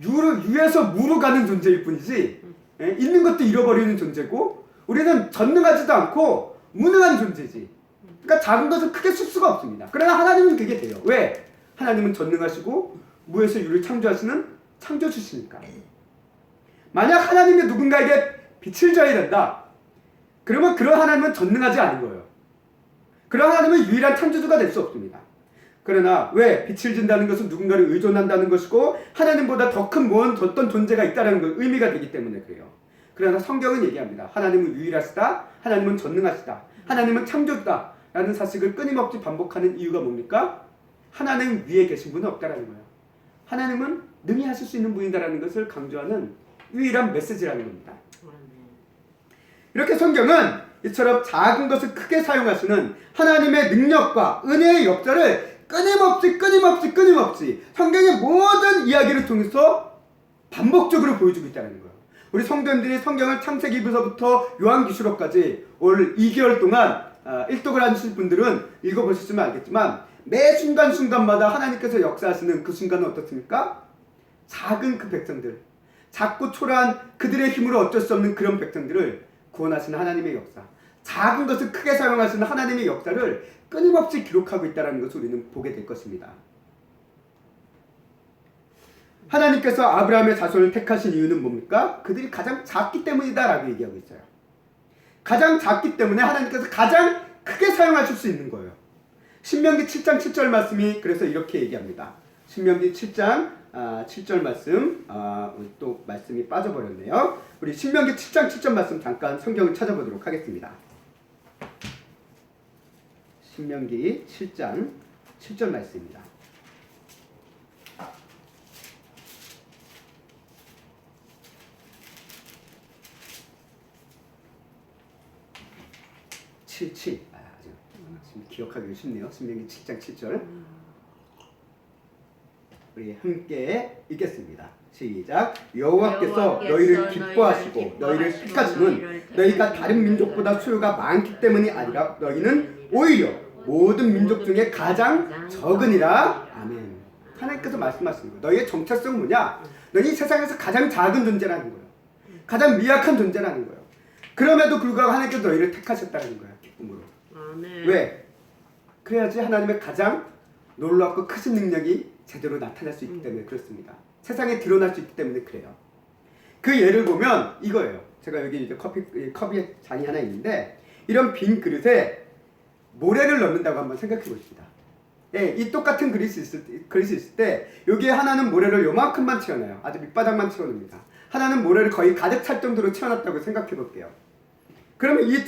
유에서 무로 가는 존재일 뿐이지, 있는 것도 잃어버리는 존재고, 우리는 전능하지도 않고 무능한 존재지. 그러니까 작은 것을 크게 쓸 수가 없습니다. 그러나 하나님은 그게 돼요. 왜? 하나님은 전능하시고 무에서 유를 창조하시는 창조주시니까. 만약 하나님이 누군가에게 빛을 줘야 된다, 그러면 그런 하나님은 전능하지 않은 거예요. 그런 하나님은 유일한 창조주가 될 수 없습니다. 그러나 왜? 빛을 준다는 것은 누군가를 의존한다는 것이고 하나님보다 더 큰 어떤 존재가 있다는 것, 의미가 되기 때문에 그래요. 그러나 성경은 얘기합니다. 하나님은 유일하시다. 하나님은 전능하시다. 하나님은 창조주다. 라는 사실을 끊임없이 반복하는 이유가 뭡니까? 하나님 위에 계신 분은 없다라는 거예요. 하나님은 능히 하실 수 있는 분이다라는 것을 강조하는 유일한 메시지라는 겁니다. 이렇게 성경은 이처럼 작은 것을 크게 사용하시는 하나님의 능력과 은혜의 역사를 끊임없이 성경의 모든 이야기를 통해서 반복적으로 보여주고 있다는 거예요. 우리 성도님들이 성경을 창세기부터 요한계시록까지 올 2개월 동안 일독을 하실 분들은 읽어보셨으면 알겠지만 매 순간순간마다 하나님께서 역사하시는 그 순간은 어떻습니까? 작은 그 백성들, 작고 초라한 그들의 힘으로 어쩔 수 없는 그런 백성들을 구원하시는 하나님의 역사, 작은 것을 크게 사용하시는 하나님의 역사를 끊임없이 기록하고 있다는 것을 우리는 보게 될 것입니다. 하나님께서 아브라함의 자손을 택하신 이유는 뭡니까? 그들이 가장 작기 때문이다 라고 얘기하고 있어요. 가장 작기 때문에 하나님께서 가장 크게 사용하실 수 있는 거예요. 신명기 7장 7절 말씀이 그래서 이렇게 얘기합니다. 신명기 7장 7절 말씀, 또 말씀이 빠져버렸네요. 우리 신명기 7장 7절 말씀 잠깐 성경을 찾아보도록 하겠습니다. 신명기 7장 7절 말씀입니다. 지금 기억하기 쉽네요. 신명기 7장 7절. 우리 함께 읽겠습니다. 시작. 여호와께서 너희를 기뻐하시고 너희를 택하심은 너희가 다른 민족보다 수요가 많기 때문이 아니라 너희는 오히려 모든 민족 중에 가장 적으니라. 아멘. 하나님께서 말씀하시는 거예요. 너희의 정체성은 뭐냐? 너희 세상에서 가장 작은 존재라는 거예요. 가장 미약한 존재라는 거예요. 그럼에도 불구하고 하나님께서 너희를 택하셨다는 거예요. 기쁨으로. 아멘. 왜? 그래야지 하나님의 가장 놀랍고 크신 능력이 제대로 나타날 수 있기 때문에 그렇습니다. 세상에 드러날 수 있기 때문에 그래요. 그 예를 보면 이거예요. 제가 여기 이제 컵이 잔이 하나 있는데 이런 빈 그릇에 모래를 넣는다고 한번 생각해 보십시다. 예, 이 똑같은 그릇이 있을 때 여기에 하나는 모래를 요만큼만 채워놔요. 아주 밑바닥만 채워놓습니다. 하나는 모래를 거의 가득 찰 정도로 채워놨다고 생각해 볼게요. 그러면 이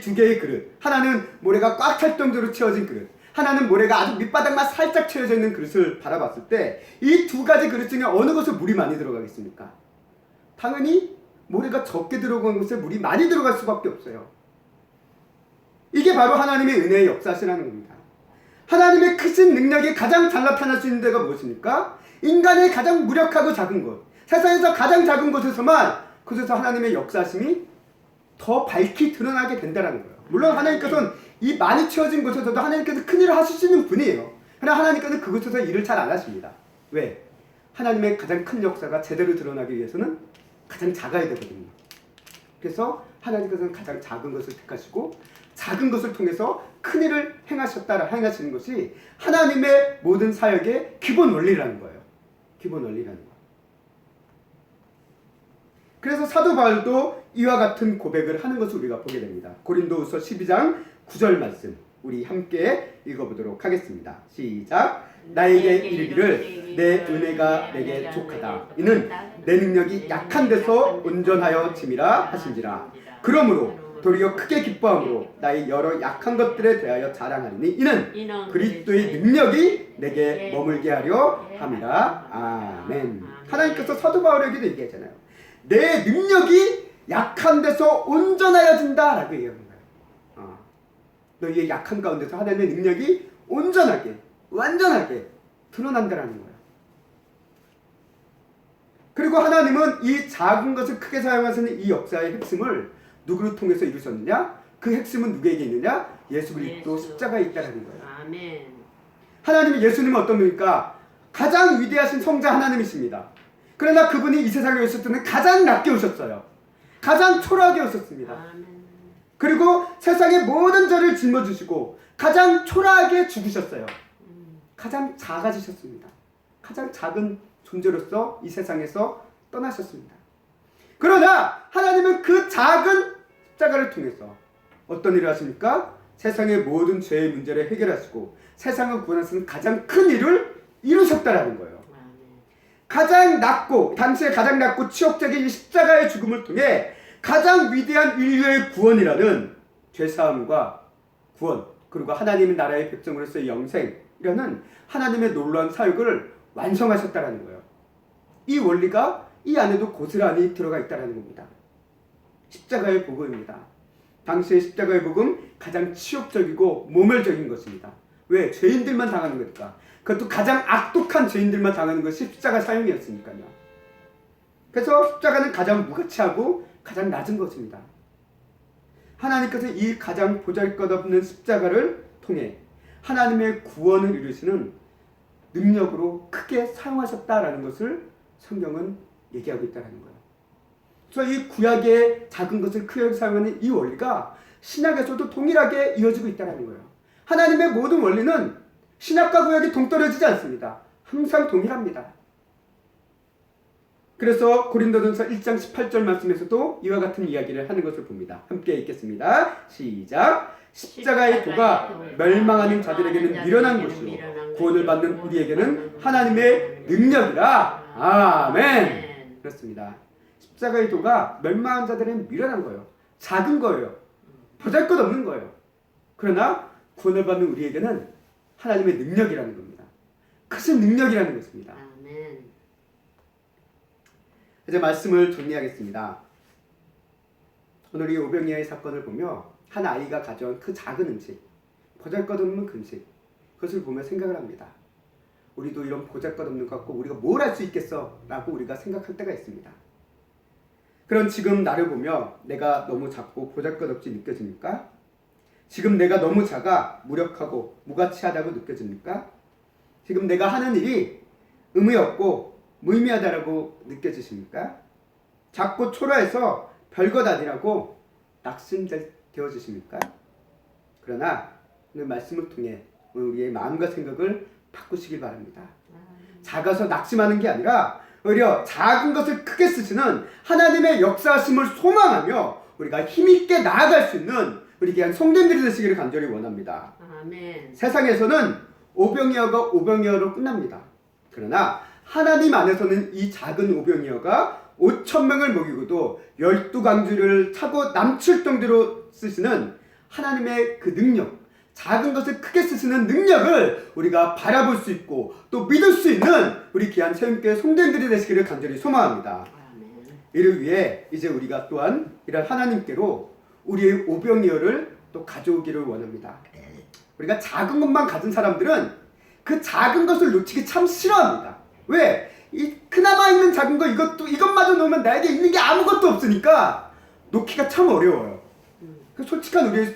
두 개의 그릇, 하나는 모래가 꽉 찰 정도로 채워진 그릇, 하나는 모래가 아주 밑바닥만 살짝 채워져 있는 그릇을 바라봤을 때 이 두 가지 그릇 중에 어느 것에 물이 많이 들어가겠습니까? 당연히 모래가 적게 들어간 곳에 물이 많이 들어갈 수밖에 없어요. 이게 바로 하나님의 은혜의 역사시라는 겁니다. 하나님의 크신 능력이 가장 잘 나타날 수 있는 데가 무엇입니까? 인간의 가장 무력하고 작은 곳, 세상에서 가장 작은 곳에서만 그래서 하나님의 역사심이 더 밝히 드러나게 된다는 거예요. 물론 하나님께서는 이 많이 채워진 곳에서도 하나님께서 큰 일을 하실 수 있는 분이에요. 그러나 하나님께서는 그곳에서 일을 잘 안 하십니다. 왜? 하나님의 가장 큰 역사가 제대로 드러나기 위해서는 가장 작아야 되거든요. 그래서 하나님께서는 가장 작은 것을 택하시고 작은 것을 통해서 큰 일을 행하시는 것이 하나님의 모든 사역의 기본 원리라는 거예요. 기본 원리라는 거예요. 그래서 사도 바울도 이와 같은 고백을 하는 것을 우리가 보게 됩니다. 고린도후서 12장 9절 말씀 우리 함께 읽어보도록 하겠습니다. 시작. 나에게 이르기를 내 은혜가 내게 족하다. 이는 내 능력이 약한 데서 온전하여 짐이라 하신지라. 그러므로 도리어 크게 기뻐함으로 나의 여러 약한 것들에 대하여 자랑하리니 이는 그리스도의 능력이 내게 머물게 하려 함이라. 아멘. 하나님께서 사도 바울에게도 얘기하잖아요. 내 능력이 약한 데서 온전하여진다 라고 얘기하는 거예요. 너희의 약한 가운데서 하나님의 능력이 온전하게 완전하게 드러난다라는 거예요. 그리고 하나님은 이 작은 것을 크게 사용하시는 이 역사의 핵심을 누구를 통해서 이루셨느냐? 그 핵심은 누구에게 있느냐? 예수 그리스도 십자가에 있다는 거예요. 아멘. 하나님이 예수님은 어떤 분입니까? 가장 위대하신 성자 하나님이십니다. 그러나 그분이 이 세상에 오셨을 때는 가장 낮게 오셨어요. 가장 초라하게 오셨습니다. 아멘. 그리고 세상의 모든 죄를 짊어지시고 가장 초라하게 죽으셨어요. 가장 작아지셨습니다. 가장 작은 존재로서 이 세상에서 떠나셨습니다. 그러나 하나님은 그 작은 십자가를 통해서 어떤 일을 하십니까? 세상의 모든 죄의 문제를 해결하시고 세상을 구원하시는 가장 큰 일을 이루셨다라는 거예요. 가장 낮고 당시에 가장 낮고 치욕적인 이 십자가의 죽음을 통해 가장 위대한 인류의 구원이라는 죄사함과 구원, 그리고 하나님의 나라의 백성으로서의 영생이라는 하나님의 놀라운 사역을 완성하셨다라는 거예요. 이 원리가 이 안에도 고스란히 들어가 있다는 겁니다. 십자가의 복음입니다. 당시의 십자가의 복음 가장 치욕적이고 모멸적인 것입니다. 왜? 죄인들만 당하는 거니까. 그것도 가장 악독한 죄인들만 당하는 것이 십자가 사형이었으니까요. 그래서 십자가는 가장 무가치하고 가장 낮은 것입니다. 하나님께서 이 가장 보잘것없는 십자가를 통해 하나님의 구원을 이루시는 능력으로 크게 사용하셨다라는 것을 성경은 얘기하고 있다는 거예요. 그래서 이 구약의 작은 것을 크게 사용하는 이 원리가 신약에서도 동일하게 이어지고 있다는 거예요. 하나님의 모든 원리는 신약과 구약이 동떨어지지 않습니다. 항상 동일합니다. 그래서 고린도전서 1장 18절 말씀에서도 이와 같은 이야기를 하는 것을 봅니다. 함께 읽겠습니다. 시작. 십자가의 도가 멸망하는 자들에게는 미련한 것이요 구원을 받는 우리에게는 하나님의 능력이라. 아멘. 그렇습니다. 십자가의 도가 멸망한 자들에게는 미련한 거예요. 작은 거예요. 보잘것없는 거예요. 그러나 구원을 받는 우리에게는 하나님의 능력이라는 겁니다. 크신 능력이라는 것입니다. 아멘. 이제 말씀을 정리하겠습니다. 오늘 이 오병이어의 사건을 보며 한 아이가 가져온 그 작은 음식, 보잘것없는 금식, 그것을 보며 생각을 합니다. 우리도 이런 보잘것없는 것 갖고 우리가 뭘 할 수 있겠어? 라고 우리가 생각할 때가 있습니다. 그럼 지금 나를 보며 내가 너무 작고 보잘것없이 느껴집니까? 지금 내가 너무 작아 무력하고 무가치하다고 느껴집니까? 지금 내가 하는 일이 의미 없고 무의미하다고 느껴지십니까? 작고 초라해서 별것 아니라고 낙심되어지십니까? 그러나 오늘 말씀을 통해 우리의 마음과 생각을 바꾸시길 바랍니다. 작아서 낙심하는 게 아니라 오히려 작은 것을 크게 쓰시는 하나님의 역사하심을 소망하며 우리가 힘있게 나아갈 수 있는 우리 귀한 성도님들이 되시기를 간절히 원합니다. 아멘. 세상에서는 오병이어가 오병이어로 끝납니다. 그러나 하나님 안에서는 이 작은 오병이어가 5,000명을 먹이고도 12광주를 차고 남칠 정도로 쓰시는 하나님의 그 능력, 작은 것을 크게 쓰시는 능력을 우리가 바라볼 수 있고 또 믿을 수 있는 우리 귀한 세움교회 성도님들이 되시기를 간절히 소망합니다. 아멘. 이를 위해 이제 우리가 또한 이런 하나님께로 우리의 오병이어를 또 가져오기를 원합니다. 우리가 작은 것만 가진 사람들은 그 작은 것을 놓치기 참 싫어합니다. 왜? 이 그나마 있는 작은 거 이것마저 놓으면 나에게 있는 게 아무것도 없으니까 놓기가 참 어려워요. 그 솔직한 우리의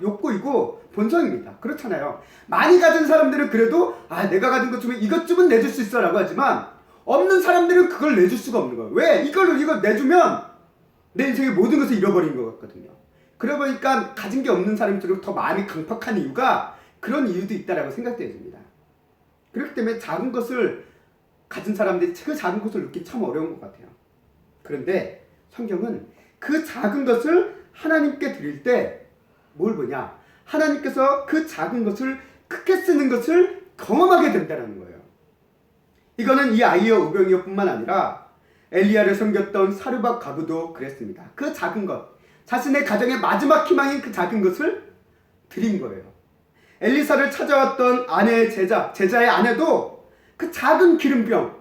욕구이고 본성입니다. 그렇잖아요. 많이 가진 사람들은 그래도 내가 가진 것 중에 이것쯤은 내줄 수 있어 라고 하지만 없는 사람들은 그걸 내줄 수가 없는 거예요. 왜? 이걸 내주면 내 인생의 모든 것을 잃어버린 것 같거든요. 그러다 보니까 가진 게 없는 사람들은 더 마음이 강팍한 이유가 그런 이유도 있다라고 생각되어집니다. 그렇기 때문에 작은 것을 가진 사람들이 그 작은 것을 놓기 참 어려운 것 같아요. 그런데 성경은 그 작은 것을 하나님께 드릴 때 뭘 보냐? 하나님께서 그 작은 것을 크게 쓰는 것을 경험하게 된다는 거예요. 이거는 이 아이여 오병이어뿐만 아니라 엘리야를 섬겼던 사르밧 가부도 그랬습니다. 그 작은 것, 자신의 가정의 마지막 희망인 그 작은 것을 드린 거예요. 엘리사를 찾아왔던 아내의 제자의 아내도 그 작은 기름병,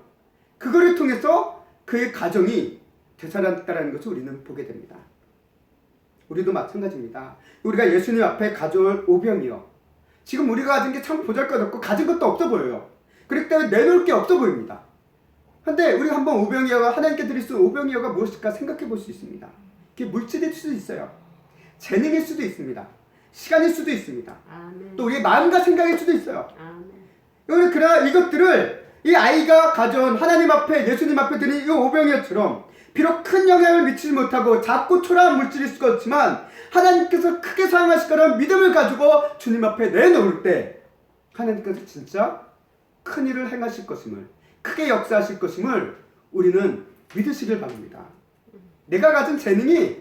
그거를 통해서 그의 가정이 되살았다는 것을 우리는 보게 됩니다. 우리도 마찬가지입니다. 우리가 예수님 앞에 가져올 오병이어, 지금 우리가 가진 게 참 보잘것없고 가진 것도 없어 보여요. 그렇기 때문에 내놓을 게 없어 보입니다. 근데 우리가 한번 오병이어가 하나님께 드릴 수 있는 오병이어가 무엇일까 생각해 볼 수 있습니다. 그게 물질일 수도 있어요. 재능일 수도 있습니다. 시간일 수도 있습니다. 아멘. 또 우리의 마음과 생각일 수도 있어요. 아멘. 그러나 이것들을 이 아이가 가져온 하나님 앞에 예수님 앞에 드린 이 오병이어처럼 비록 큰 영향을 미치지 못하고 작고 초라한 물질일 수가 없지만 하나님께서 크게 사용하실 거라는 믿음을 가지고 주님 앞에 내놓을 때 하나님께서 진짜 큰 일을 행하실 것임을, 크게 역사하실 것임을 우리는 믿으시길 바랍니다. 내가 가진 재능이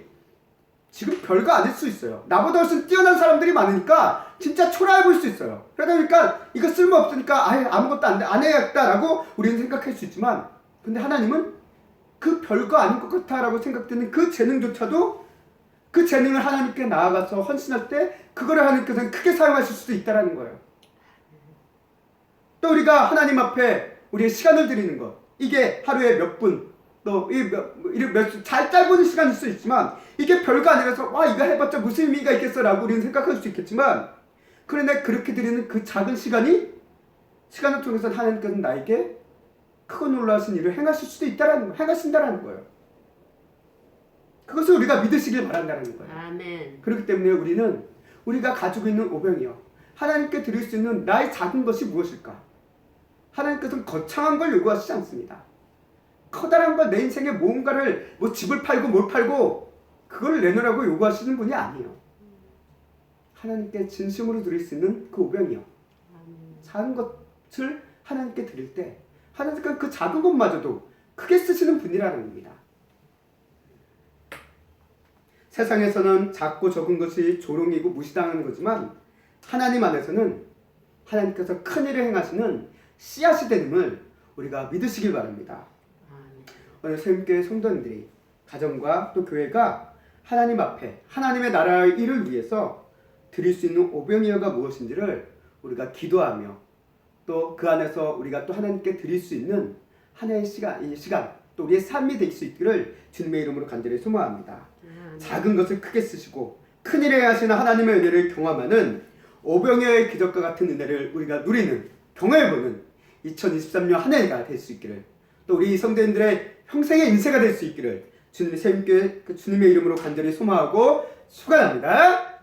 지금 별거 아닐 수 있어요. 나보다 훨씬 뛰어난 사람들이 많으니까 진짜 초라해 보일 수 있어요. 그러다 보니까 이거 쓸모없으니까 아예 아무것도 안 해야겠다라고 우리는 생각할 수 있지만, 근데 하나님은 그 별거 아닌 것 같아라고 생각되는 그 재능조차도, 그 재능을 하나님께 나아가서 헌신할 때 그거를 하나님께서는 크게 사용하실 수도 있다라는 거예요. 또 우리가 하나님 앞에 우리의 시간을 드리는 것, 이게 하루에 몇 분, 잘 짧은 시간일 수 있지만 이게 별거 아니라서 와 이거 해봤자 무슨 의미가 있겠어라고 우리는 생각할 수 있겠지만, 그런데 그렇게 드리는 그 작은 시간을 통해서 하나님께서는 나에게 크고 놀라우신 일을 행하신다라는 거예요. 그것을 우리가 믿으시길 바란다는 거예요. 아멘. 그렇기 때문에 우리는 우리가 가지고 있는 오병이요, 하나님께 드릴 수 있는 나의 작은 것이 무엇일까? 하나님께서는 거창한 걸 요구하시지 않습니다. 커다란 걸, 내 인생에 뭔가를 집을 팔고 뭘 팔고 그걸 내놓으라고 요구하시는 분이 아니에요. 하나님께 진심으로 드릴 수 있는 그 오병이요, 작은 것을 하나님께 드릴 때 하나님께서 그 작은 것마저도 크게 쓰시는 분이라는 겁니다. 세상에서는 작고 적은 것이 조롱이고 무시당하는 거지만 하나님 안에서는 하나님께서 큰 일을 행하시는 씨앗이 되는을 우리가 믿으시길 바랍니다. 오늘 새움교회 성도님들이, 가정과 또 교회가 하나님 앞에 하나님의 나라의 일을 위해서 드릴 수 있는 오병이어가 무엇인지를 우리가 기도하며, 또 그 안에서 우리가 또 하나님께 드릴 수 있는 하나의 시간, 또 우리의 삶이 될 수 있기를 주님의 이름으로 간절히 소망합니다. 작은 것을 크게 쓰시고 큰 일을 하시는 하나님의 은혜를 경험하는 오병이어의 기적과 같은 은혜를 우리가 누리는, 경험해보는 2023년 한 해가 될 수 있기를, 또 우리 성도님들의 평생의 인생가 될 수 있기를 주님의 새움교회 주님의 이름으로 간절히 소망하고 축원합니다.